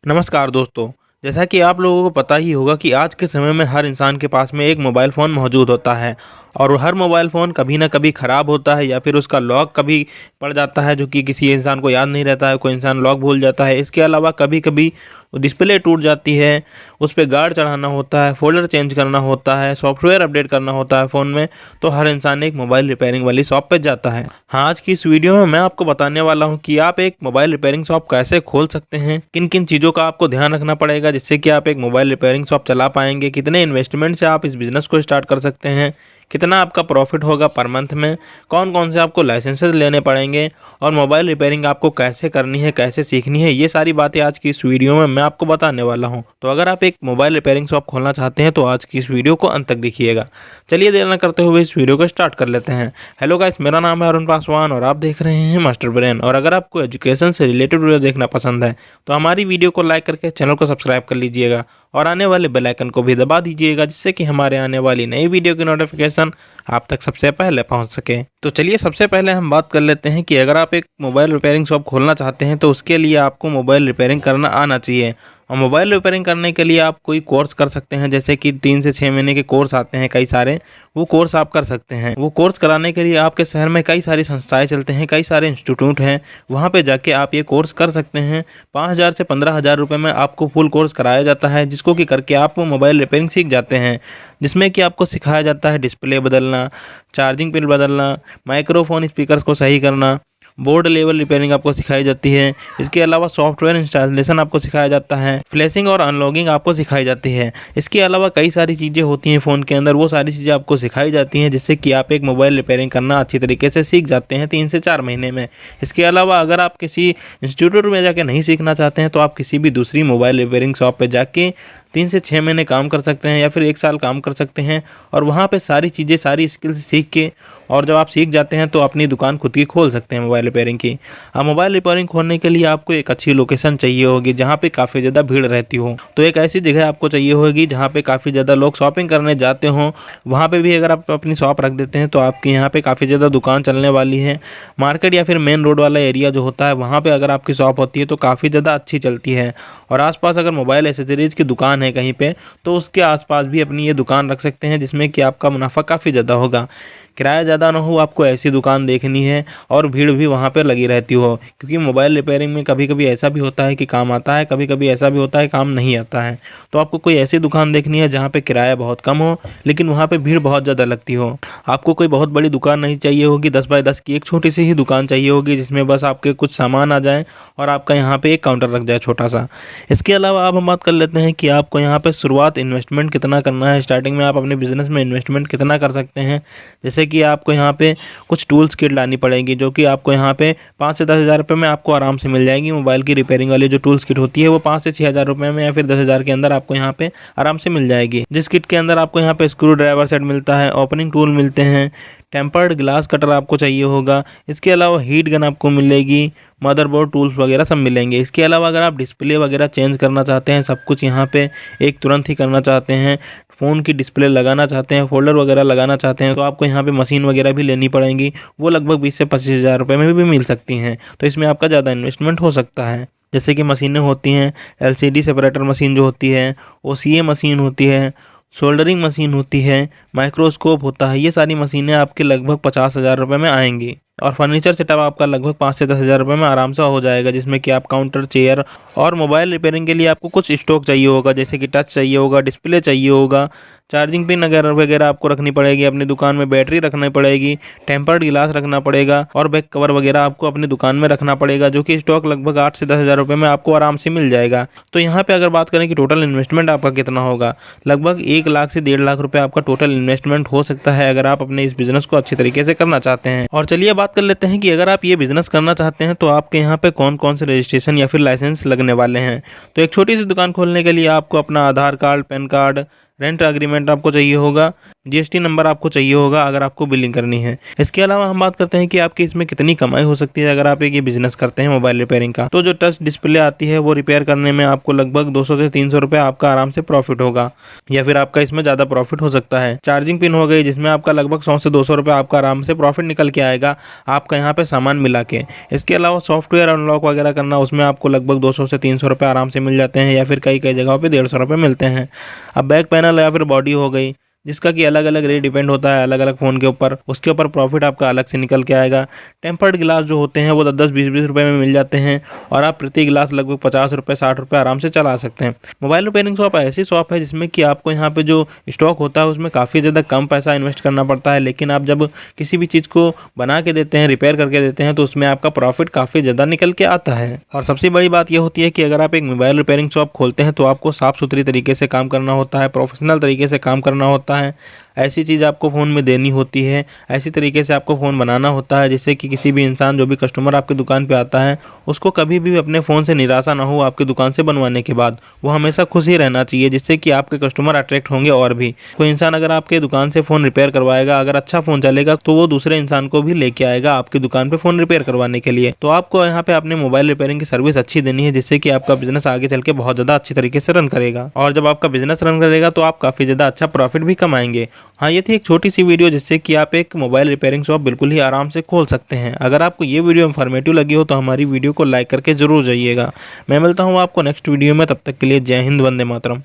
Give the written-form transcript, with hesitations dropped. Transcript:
नमस्कार दोस्तों। जैसा कि आप लोगों को पता ही होगा कि आज के समय में हर इंसान के पास में एक मोबाइल फ़ोन मौजूद होता है और हर मोबाइल फ़ोन कभी ना कभी ख़राब होता है या फिर उसका लॉक कभी पड़ जाता है जो कि किसी इंसान को याद नहीं रहता है, कोई इंसान लॉक भूल जाता है। इसके अलावा कभी-कभी डिस्प्ले टूट जाती है, उस पे गार्ड चढ़ाना होता है, फ़ोल्डर चेंज करना होता है, सॉफ्टवेयर अपडेट करना होता है फ़ोन में, तो हर इंसान एक मोबाइल रिपेयरिंग वाली शॉप पे जाता है। हाँ, आज की इस वीडियो में मैं आपको बताने वाला हूँ कि आप एक मोबाइल रिपेयरिंग शॉप कैसे खोल सकते हैं, किन-किन चीज़ों का आपको ध्यान रखना पड़ेगा जिससे कि आप एक मोबाइल रिपेयरिंग शॉप चला पाएँगे, कितने इन्वेस्टमेंट से आप इस बिज़नेस को स्टार्ट कर सकते हैं, कितना आपका प्रॉफिट होगा पर मंथ में, कौन-कौन से आपको लाइसेंसेस लेने पड़ेंगे और मोबाइल रिपेयरिंग आपको कैसे करनी है, कैसे सीखनी है, ये सारी बातें आज की इस वीडियो में मैं आपको बताने वाला हूँ। तो अगर आप एक मोबाइल रिपेयरिंग शॉप खोलना चाहते हैं तो आज की इस वीडियो को अंत तक देखिएगा। चलिए देर न करते हुए इस वीडियो को स्टार्ट कर लेते हैं। हेलो गाइस, मेरा नाम है अरुण पासवान और आप देख रहे हैं मास्टर ब्रेन। और अगर आपको एजुकेशन से रिलेटेड वीडियो देखना पसंद है तो हमारी वीडियो को लाइक करके चैनल को सब्सक्राइब कर लीजिएगा और आने वाले बेल आइकन को भी दबा दीजिएगा जिससे कि हमारे आने वाली नई वीडियो की नोटिफिकेशन आप तक सबसे पहले पहुंच सके। तो चलिए सबसे पहले हम बात कर लेते हैं कि अगर आप एक मोबाइल रिपेयरिंग शॉप खोलना चाहते हैं तो उसके लिए आपको मोबाइल रिपेयरिंग करना आना चाहिए। और मोबाइल रिपेयरिंग करने के लिए आप कोई कोर्स कर सकते हैं, जैसे कि 3 से 6 महीने के कोर्स आते हैं कई सारे, वो कोर्स आप कर सकते हैं। वो कोर्स कराने के लिए आपके शहर में कई सारी संस्थाएं चलते हैं, कई सारे इंस्टीट्यूट हैं, वहाँ पे जाके आप ये कोर्स कर सकते हैं। 5,000 से 15,000 रुपये में आपको फुल कोर्स कराया जाता है जिसको कि करके आप मोबाइल रिपेयरिंग सीख जाते हैं, जिसमें कि आपको सिखाया जाता है डिस्प्ले बदलना, चार्जिंग पिन बदलना, माइक्रोफोन स्पीकर्स को सही करना, बोर्ड लेवल रिपेयरिंग आपको सिखाई जाती है। इसके अलावा सॉफ्टवेयर इंस्टॉलेशन आपको सिखाया जाता है, फ्लैशिंग और अनलॉगिंग आपको सिखाई जाती है। इसके अलावा कई सारी चीज़ें होती हैं फ़ोन के अंदर, वो सारी चीज़ें आपको सिखाई जाती हैं जिससे कि आप एक मोबाइल रिपेयरिंग करना अच्छी तरीके से सीख जाते हैं 3 से 4 महीने में। इसके अलावा अगर आप किसी इंस्टीट्यूट में जाके नहीं सीखना चाहते हैं तो आप किसी भी दूसरी मोबाइल रिपेयरिंग शॉप पर जाके 3 से 6 महीने काम कर सकते हैं या फिर 1 साल काम कर सकते हैं और वहाँ पे सारी चीज़ें, सारी स्किल्स सीख के, और जब आप सीख जाते हैं तो अपनी दुकान खुद की खोल सकते हैं मोबाइल रिपेयरिंग की। अब मोबाइल रिपेयरिंग खोलने के लिए आपको एक अच्छी लोकेशन चाहिए होगी जहाँ पे काफ़ी ज़्यादा भीड़ रहती हो। तो एक ऐसी जगह आपको चाहिए होगी जहाँ पे काफ़ी ज़्यादा लोग शॉपिंग करने जाते हों। वहाँ पे भी अगर आप अपनी शॉप रख देते हैं तो आपके यहाँ पे काफ़ी ज़्यादा दुकान चलने वाली है। मार्केट या फिर मेन रोड वाला एरिया जो होता है वहाँ पर अगर आपकी शॉप होती है तो काफ़ी ज़्यादा अच्छी चलती है। और आसपास अगर मोबाइल एसेसरीज़ की दुकान है कहीं पे तो उसके आसपास भी अपनी ये दुकान रख सकते हैं जिसमें कि आपका मुनाफा काफ़ी ज़्यादा होगा। किराया ज़्यादा ना हो, आपको ऐसी दुकान देखनी है और भीड़ भी वहाँ पर लगी रहती हो, क्योंकि मोबाइल रिपेयरिंग में कभी-कभी ऐसा भी होता है कि काम आता है, कभी-कभी ऐसा भी होता है काम नहीं आता है। तो आपको कोई ऐसी दुकान देखनी है जहाँ पे किराया बहुत कम हो लेकिन वहाँ पे भीड़ बहुत ज़्यादा लगती हो। आपको कोई बहुत बड़ी दुकान नहीं चाहिए होगी, 10 बाय 10 की एक छोटी सी ही दुकान चाहिए होगी जिसमें बस आपके कुछ सामान आ जाएँ और आपका यहाँ पे एक काउंटर रख जाए छोटा-सा। इसके अलावा अब हम बात कर लेते हैं कि आपको यहाँ पे शुरुआत इन्वेस्टमेंट कितना करना है। स्टार्टिंग में आप अपने बिज़नेस में इन्वेस्टमेंट कितना कर सकते हैं, जैसे कि आपको यहाँ पे कुछ टूल्स किट लानी पड़ेगी जो कि आपको यहाँ पे 5 से 10,000 रुपये में आपको आराम से मिल जाएगी। मोबाइल की रिपेयरिंग वाली जो टूल्स किट होती है वो 5 से 6,000 रुपये में या फिर 10,000 के अंदर आपको यहाँ पे आराम से मिल जाएगी। जिस किट के अंदर आपको यहाँ पे स्क्रू ड्राइवर सेट मिलता है, ओपनिंग टूल मिलते हैं, टेम्पर्ड ग्लास कटर आपको चाहिए होगा। इसके अलावा हीट गन आपको मिलेगी, मदरबोर्ड टूल्स वगैरह सब मिलेंगे। इसके अलावा अगर आप डिस्प्ले वगैरह चेंज करना चाहते हैं, सब कुछ यहाँ पे एक तुरंत ही करना चाहते हैं, फ़ोन की डिस्प्ले लगाना चाहते हैं, फोल्डर वगैरह लगाना चाहते हैं, तो आपको यहाँ पे मशीन वगैरह भी लेनी पड़ेंगी। वो लगभग 20 से 25,000 रुपये में भी मिल सकती हैं। तो इसमें आपका ज़्यादा इन्वेस्टमेंट हो सकता है। जैसे कि मशीनें होती हैं, LCD सेपरेटर मशीन जो होती है, OCA मशीन होती है, सोल्डरिंग मशीन होती है, माइक्रोस्कोप होता है, ये सारी मशीनें आपके लगभग 50,000 रुपये में आएंगी। और फर्नीचर सेटअप आपका लगभग 5 से 10,000 रुपये में आराम से हो जाएगा, जिसमें कि आप काउंटर, चेयर, और मोबाइल रिपेयरिंग के लिए आपको कुछ स्टॉक चाहिए होगा, जैसे कि टच चाहिए होगा, डिस्प्ले चाहिए होगा, चार्जिंग पिन वगैरह आपको रखनी पड़ेगी अपनी दुकान में, बैटरी रखनी पड़ेगी, टेम्पर्ड गिलास रखना पड़ेगा और बैक कवर वगैरह आपको अपनी दुकान में रखना पड़ेगा, जो कि स्टॉक लगभग 8 से 10,000 रुपये में आपको आराम से मिल जाएगा। तो यहाँ पे अगर बात करें कि टोटल इन्वेस्टमेंट आपका कितना होगा, लगभग 1 लाख से 1.5 लाख रुपये आपका टोटल इन्वेस्टमेंट हो सकता है अगर आप अपने इस बिज़नेस को अच्छी तरीके से करना चाहते हैं। और चलिए बात कर लेते हैं कि अगर आप ये बिज़नेस करना चाहते हैं तो आपके यहाँ पे कौन कौन से रजिस्ट्रेशन या फिर लाइसेंस लगने वाले हैं। तो एक छोटी सी दुकान खोलने के लिए आपको अपना Aadhaar card, PAN card, rent agreement आपको चाहिए होगा, जीएसटी नंबर आपको चाहिए होगा अगर आपको बिलिंग करनी है। इसके अलावा हम बात करते हैं कि आपकी इसमें कितनी कमाई हो सकती है अगर आप एक ये बिजनेस करते हैं मोबाइल रिपेयरिंग का। तो जो टच डिस्प्ले आती है वो रिपेयर करने में आपको लगभग 200 से 300 रुपये आपका आराम से प्रॉफिट होगा, या फिर आपका इसमें ज़्यादा प्रॉफिट हो सकता है। चार्जिंग पिन हो गई जिसमें आपका लगभग 100 से 200 रुपये आपका आराम से प्रॉफिट निकल के आएगा आपका यहाँ पे सामान मिला के। इसके अलावा सॉफ्टवेयर अनलॉक वगैरह करना, उसमें आपको लगभग 200 से 300 रुपये आराम से मिल जाते हैं, या फिर कई कई जगहों पे 150 रुपये मिलते हैं। अब बैक पैनल या फिर बॉडी हो गई जिसका कि अलग अलग रेट डिपेंड होता है अलग अलग फ़ोन के ऊपर, उसके ऊपर प्रॉफिट आपका अलग से निकल के आएगा। टेम्पर्ड गिलास जो होते हैं वो 10-10 20-20 रुपये में मिल जाते हैं और आप प्रति गिलास लगभग 50 रुपये 60 रुपये आराम से चला सकते हैं। मोबाइल रिपेयरिंग शॉप ऐसी शॉप है जिसमें कि आपको यहाँ पे जो स्टॉक होता है उसमें काफ़ी ज़्यादा कम पैसा इन्वेस्ट करना पड़ता है, लेकिन आप जब किसी भी चीज़ को बना के देते हैं, रिपेयर करके देते हैं, तो उसमें आपका प्रॉफिट काफ़ी ज़्यादा निकल के आता है। और सबसे बड़ी बात यह होती है कि अगर आप एक मोबाइल रिपेयरिंग शॉप खोलते हैं तो आपको साफ़ सुथरी तरीके से काम करना होता है, प्रोफेशनल तरीके से काम करना होता है। ऐसी चीज़ आपको फ़ोन में देनी होती है, ऐसी तरीके से आपको फ़ोन बनाना होता है जिससे कि किसी भी इंसान, जो भी कस्टमर आपकी दुकान पे आता है, उसको कभी भी अपने फ़ोन से निराशा ना हो। आपकी दुकान से बनवाने के बाद वो हमेशा खुश ही रहना चाहिए, जिससे कि आपके कस्टमर अट्रैक्ट होंगे। और भी कोई इंसान अगर आपके दुकान से फ़ोन रिपेयर करवाएगा, अगर अच्छा फ़ोन चलेगा तो वो दूसरे इंसान को भी लेके आएगा आपकी दुकान पर फ़ोन रिपेयर करवाने के लिए। तो आपको यहाँ पे अपने मोबाइल रिपेयरिंग की सर्विस अच्छी देनी है, जिससे कि आपका बिजनेस आगे चल के बहुत ज़्यादा अच्छी तरीके से रन करेगा। और जब आपका बिजनेस रन करेगा तो आप काफ़ी ज़्यादा अच्छा प्रॉफिट भी कमाएंगे। हाँ, ये थी एक छोटी सी वीडियो जिससे कि आप एक मोबाइल रिपेयरिंग शॉप बिल्कुल ही आराम से खोल सकते हैं। अगर आपको ये वीडियो इन्फॉर्मेटिव लगी हो तो हमारी वीडियो को लाइक करके जरूर जाइएगा। मैं मिलता हूँ आपको नेक्स्ट वीडियो में, तब तक के लिए जय हिंद, वंदे मातरम।